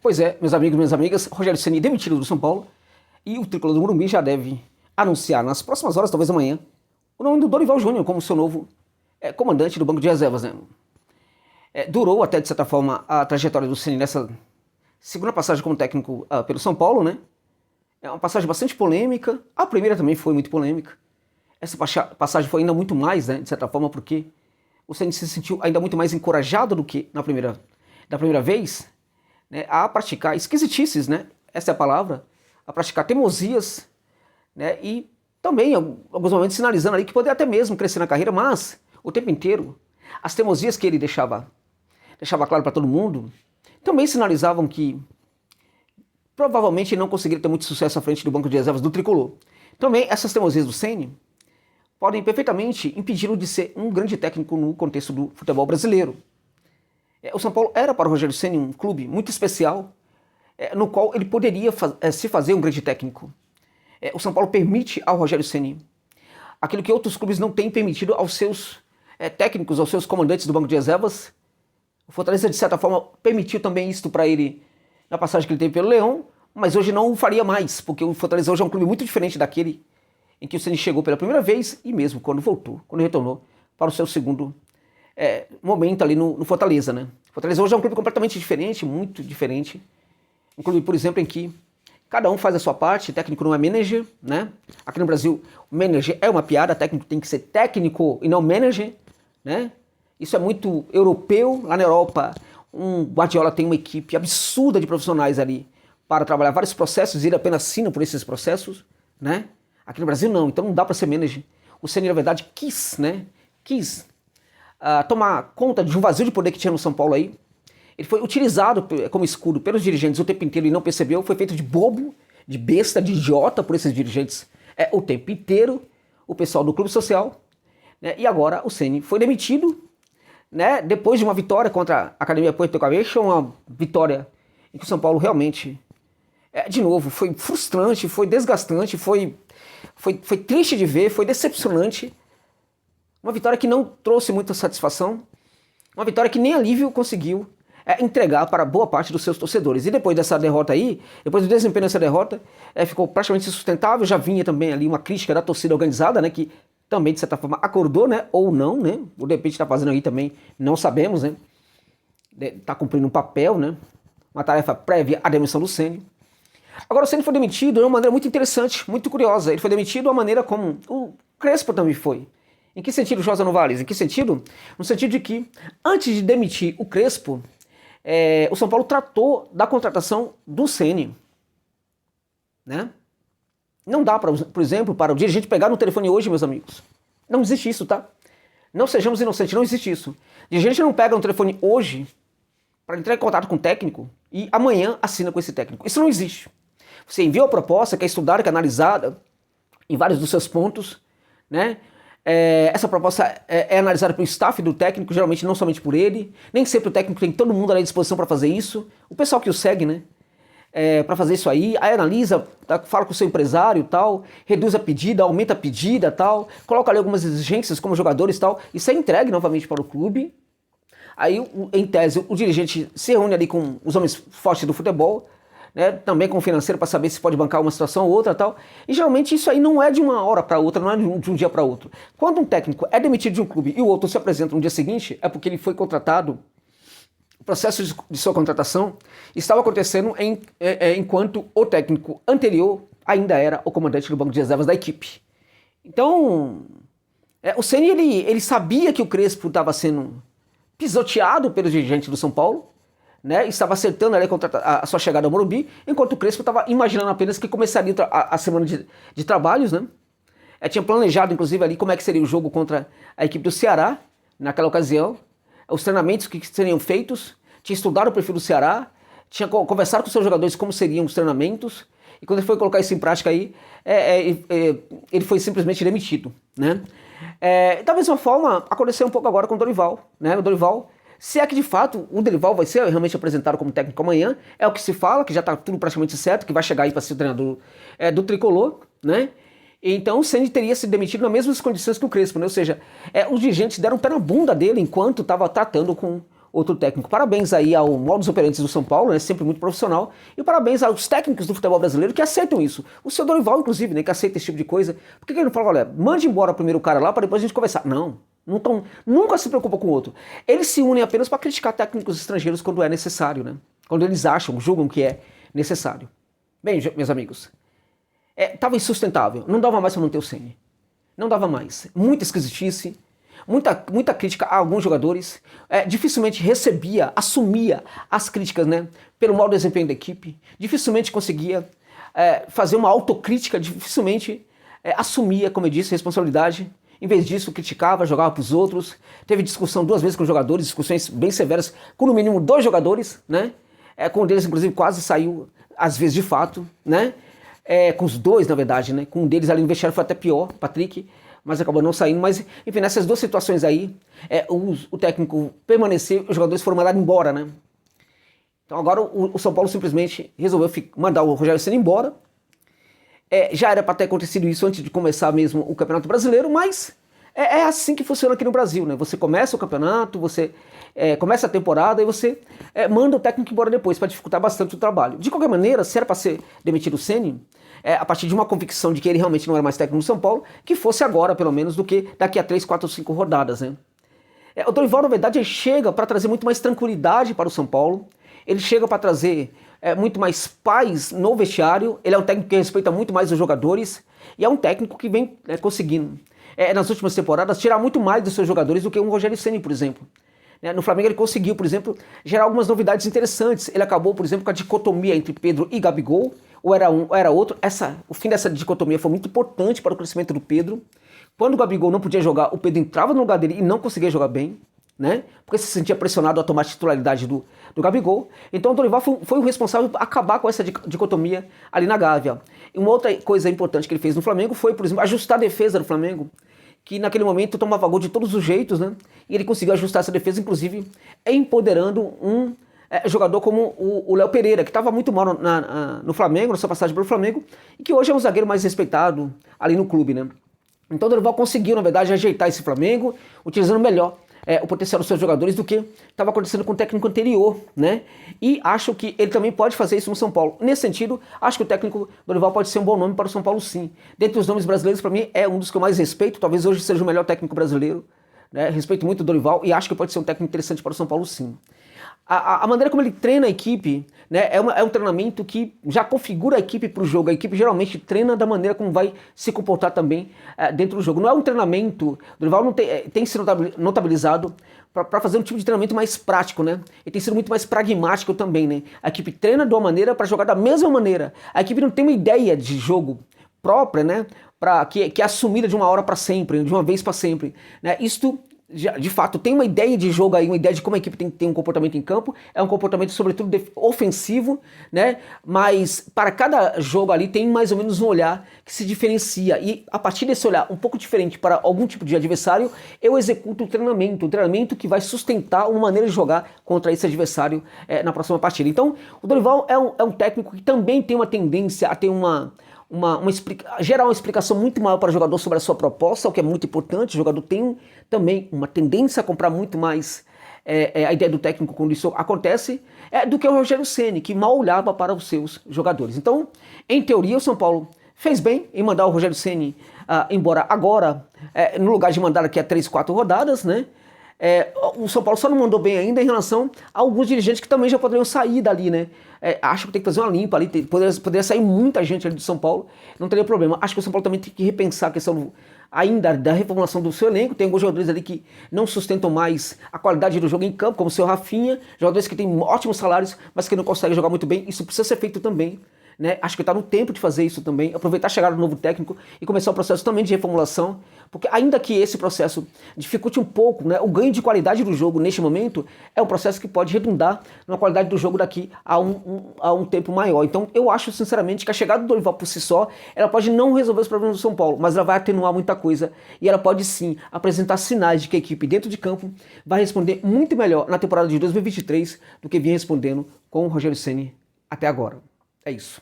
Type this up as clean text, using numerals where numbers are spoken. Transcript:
Pois é, meus amigos e minhas amigas, Rogério Ceni demitido do São Paulo e o tricolor do Morumbi já deve anunciar nas próximas horas, talvez amanhã, o nome do Dorival Júnior como seu novo comandante do banco de reservas. Né? Durou até, de certa forma, a trajetória do Ceni nessa segunda passagem como técnico pelo São Paulo, né? É uma passagem bastante polêmica, a primeira também foi muito polêmica. Essa passagem foi ainda muito mais, né, de certa forma, porque o Ceni se sentiu ainda muito mais encorajado do que da primeira vez, né, a praticar esquisitices, né, essa é a palavra, a praticar teimosias, né, e também, em alguns momentos, sinalizando ali que poderia até mesmo crescer na carreira, mas o tempo inteiro, as teimosias que ele deixava claro para todo mundo, também sinalizavam que provavelmente não conseguiria ter muito sucesso à frente do banco de reservas do tricolor. Também, essas teimosias do Ceni podem perfeitamente impedi-lo de ser um grande técnico no contexto do futebol brasileiro. O São Paulo era para o Rogério Ceni um clube muito especial, no qual ele poderia se fazer um grande técnico. O São Paulo permite ao Rogério Ceni aquilo que outros clubes não têm permitido aos seus técnicos, aos seus comandantes do banco de reservas. O Fortaleza, de certa forma, permitiu também isso para ele na passagem que ele teve pelo Leão, mas hoje não o faria mais, porque o Fortaleza hoje é um clube muito diferente daquele em que o Ceni chegou pela primeira vez e mesmo quando retornou para o seu segundo momento ali no Fortaleza, né? O Fortaleza hoje é um clube completamente diferente, muito diferente. Um clube, por exemplo, em que cada um faz a sua parte, técnico não é manager, né? Aqui no Brasil, o manager é uma piada, técnico tem que ser técnico e não manager, né? Isso é muito europeu. Lá na Europa, um Guardiola tem uma equipe absurda de profissionais ali para trabalhar vários processos e ele apenas assina por esses processos, né? Aqui no Brasil não, então não dá para ser manager. O Ceni, na verdade, quis tomar conta de um vazio de poder que tinha no São Paulo aí. Ele foi utilizado como escudo pelos dirigentes o tempo inteiro e não percebeu, foi feito de bobo, de besta, de idiota por esses dirigentes o tempo inteiro, o pessoal do Clube Social, né? E agora o Ceni foi demitido, né? Depois de uma vitória contra a Academia Puerto Cabello, uma vitória em que o São Paulo realmente, de novo, foi frustrante, foi desgastante, foi triste de ver, foi decepcionante. Uma vitória que não trouxe muita satisfação, uma vitória que nem alívio conseguiu entregar para boa parte dos seus torcedores. E depois dessa derrota aí, depois do desempenho dessa derrota, ficou praticamente insustentável. Já vinha também ali uma crítica da torcida organizada, né, que também, de certa forma, acordou, né, ou não, né, ou de repente está fazendo aí também, não sabemos, né, está cumprindo um papel, né, uma tarefa prévia à demissão do Ceni. Agora o Ceni foi demitido de uma maneira muito interessante, muito curiosa. Ele foi demitido de uma maneira como o Crespo também foi. Em que sentido, Josa Novales? Em que sentido? No sentido de que, antes de demitir o Crespo, o São Paulo tratou da contratação do Ceni. Né? Não dá, por exemplo, para o dirigente pegar no telefone hoje, meus amigos. Não existe isso, tá? Não sejamos inocentes, não existe isso. O dirigente não pega no telefone hoje para entrar em contato com o técnico e amanhã assina com esse técnico. Isso não existe. Você envia a proposta, que é estudada, que é analisada em vários dos seus pontos, né? Essa proposta é analisada pelo staff do técnico, geralmente não somente por ele. Nem sempre o técnico tem todo mundo à disposição para fazer isso. O pessoal que o segue, né? Para fazer isso aí analisa, fala com o seu empresário tal, reduz a pedida, aumenta a pedida tal, coloca ali algumas exigências como jogadores tal, isso é entregue novamente para o clube. Aí, em tese, o dirigente se reúne ali com os homens fortes do futebol, né, também com o financeiro para saber se pode bancar uma situação ou outra tal. E geralmente isso aí não é de uma hora para outra, não é de um dia para outro. Quando um técnico é demitido de um clube e o outro se apresenta no dia seguinte, é porque ele foi contratado. O processo de sua contratação estava acontecendo enquanto o técnico anterior ainda era o comandante do banco de reservas da equipe. Então, o Ceni ele sabia que o Crespo estava sendo pisoteado pelos dirigentes do São Paulo, né, estava acertando ali a sua chegada ao Morumbi, enquanto o Crespo estava imaginando apenas que começaria a semana de trabalhos, né? Tinha planejado, inclusive, ali como é que seria o jogo contra a equipe do Ceará, naquela ocasião, os treinamentos que seriam feitos, tinha estudado o perfil do Ceará, tinha conversado com seus jogadores como seriam os treinamentos, e quando ele foi colocar isso em prática aí, ele foi simplesmente demitido, né? Da mesma forma, aconteceu um pouco agora com o Dorival, né? O Dorival, se é que de fato o Dorival vai ser realmente apresentado como técnico amanhã, é o que se fala, que já está tudo praticamente certo, que vai chegar aí para ser o treinador do Tricolor, né? Então o Ceni teria sido demitido nas mesmas condições que o Crespo, né? Ou seja, os dirigentes deram um pé na bunda dele enquanto estava tratando com outro técnico. Parabéns aí ao modus operandi do São Paulo, né, sempre muito profissional, e parabéns aos técnicos do futebol brasileiro que aceitam isso. O seu Dorival, inclusive, né, que aceita esse tipo de coisa. Por que ele não fala, olha, mande embora primeiro o cara lá para depois a gente conversar? Não tão, nunca se preocupa com o outro. Eles se unem apenas para criticar técnicos estrangeiros quando é necessário, né? Quando eles acham, julgam que é necessário. Bem, meus amigos, tava insustentável, não dava mais para manter o Ceni. Não dava mais. Muita esquisitice, muita crítica a alguns jogadores, dificilmente assumia as críticas, né, pelo mau desempenho da equipe, dificilmente conseguia fazer uma autocrítica, dificilmente assumia, como eu disse, responsabilidade. Em vez disso, criticava, jogava para os outros. Teve discussão 2 vezes com os jogadores, discussões bem severas, com no mínimo 2 jogadores, né? Com um deles, inclusive, quase saiu, às vezes, de fato, né? Com os 2, na verdade, né? Com um deles ali no vestiário foi até pior, Patrick, mas acabou não saindo. Mas, enfim, nessas 2 situações aí, o técnico permaneceu, os jogadores foram mandados embora, né? Então agora o São Paulo simplesmente resolveu mandar o Rogério Ceni embora. Já era para ter acontecido isso antes de começar mesmo o Campeonato Brasileiro, mas é assim que funciona aqui no Brasil, né? Você começa o campeonato, você começa a temporada e você manda o técnico embora depois para dificultar bastante o trabalho. De qualquer maneira, se era para ser demitido o Ceni, a partir de uma convicção de que ele realmente não era mais técnico do São Paulo, que fosse agora, pelo menos, do que daqui a 3, 4 ou 5 rodadas, né? O Dorival, na verdade, ele chega para trazer muito mais tranquilidade para o São Paulo, ele chega para trazer muito mais paz no vestiário, ele é um técnico que respeita muito mais os jogadores, e é um técnico que vem conseguindo, nas últimas temporadas, tirar muito mais dos seus jogadores do que um Rogério Ceni, por exemplo. No Flamengo ele conseguiu, por exemplo, gerar algumas novidades interessantes. Ele acabou, por exemplo, com a dicotomia entre Pedro e Gabigol, ou era um ou era outro. O fim dessa dicotomia foi muito importante para o crescimento do Pedro. Quando o Gabigol não podia jogar, o Pedro entrava no lugar dele e não conseguia jogar bem, né? Porque se sentia pressionado a tomar a titularidade do Gabigol. Então o Dorival foi o responsável por acabar com essa dicotomia ali na Gávea. E uma outra coisa importante que ele fez no Flamengo foi, por exemplo, ajustar a defesa do Flamengo, que naquele momento tomava gol de todos os jeitos, né? E ele conseguiu ajustar essa defesa, inclusive empoderando um jogador como o Léo Pereira, que estava muito mal no Flamengo, na sua passagem pelo Flamengo, e que hoje é um zagueiro mais respeitado ali no clube, né? Então o Dorival conseguiu, na verdade, ajeitar esse Flamengo, utilizando melhor o potencial dos seus jogadores do que estava acontecendo com o técnico anterior, né? E acho que ele também pode fazer isso no São Paulo. Nesse sentido, acho que o técnico Dorival pode ser um bom nome para o São Paulo, sim. Dentre os nomes brasileiros, para mim, é um dos que eu mais respeito, talvez hoje seja o melhor técnico brasileiro, né? Respeito muito o Dorival e acho que pode ser um técnico interessante para o São Paulo, sim. A maneira como ele treina a equipe, né, é um treinamento que já configura a equipe para o jogo. A equipe geralmente treina da maneira como vai se comportar também dentro do jogo. Não é um treinamento, o Dorival não tem sido notabilizado para fazer um tipo de treinamento mais prático, né? Ele tem sido muito mais pragmático também, né? A equipe treina de uma maneira para jogar da mesma maneira. A equipe não tem uma ideia de jogo própria, né? Que é assumida de uma hora para sempre, de uma vez para sempre, né? Isto de fato tem uma ideia de jogo aí, uma ideia de como a equipe tem que ter um comportamento em campo, é um comportamento sobretudo ofensivo, né? Mas para cada jogo ali tem mais ou menos um olhar que se diferencia e a partir desse olhar um pouco diferente para algum tipo de adversário, eu executo um treinamento que vai sustentar uma maneira de jogar contra esse adversário na próxima partida. Então o Dorival é um técnico que também tem uma tendência a ter gerar uma explicação muito maior para o jogador sobre a sua proposta, o que é muito importante. O jogador tem também uma tendência a comprar muito mais a ideia do técnico quando isso acontece, do que o Rogério Ceni, que mal olhava para os seus jogadores. Então, em teoria, o São Paulo fez bem em mandar o Rogério Ceni embora agora, no lugar de mandar daqui a 3, 4 rodadas, né? O São Paulo só não mandou bem ainda em relação a alguns dirigentes que também já poderiam sair dali, né? Acho que tem que fazer uma limpa ali, poderia sair muita gente ali do São Paulo, não teria problema. Acho que o São Paulo também tem que repensar a questão ainda da reformulação do seu elenco. Tem alguns jogadores ali que não sustentam mais a qualidade do jogo em campo, como o seu Rafinha, jogadores que têm ótimos salários, mas que não conseguem jogar muito bem. Isso precisa ser feito também, né? Acho que está no tempo de fazer isso também, aproveitar a chegada do novo técnico e começar o processo também de reformulação, porque ainda que esse processo dificulte um pouco, né, o ganho de qualidade do jogo neste momento, é um processo que pode redundar na qualidade do jogo daqui a um tempo maior. Então eu acho sinceramente que a chegada do Dorival por si só, ela pode não resolver os problemas do São Paulo, mas ela vai atenuar muita coisa e ela pode sim apresentar sinais de que a equipe dentro de campo vai responder muito melhor na temporada de 2023 do que vinha respondendo com o Rogério Ceni até agora. É isso.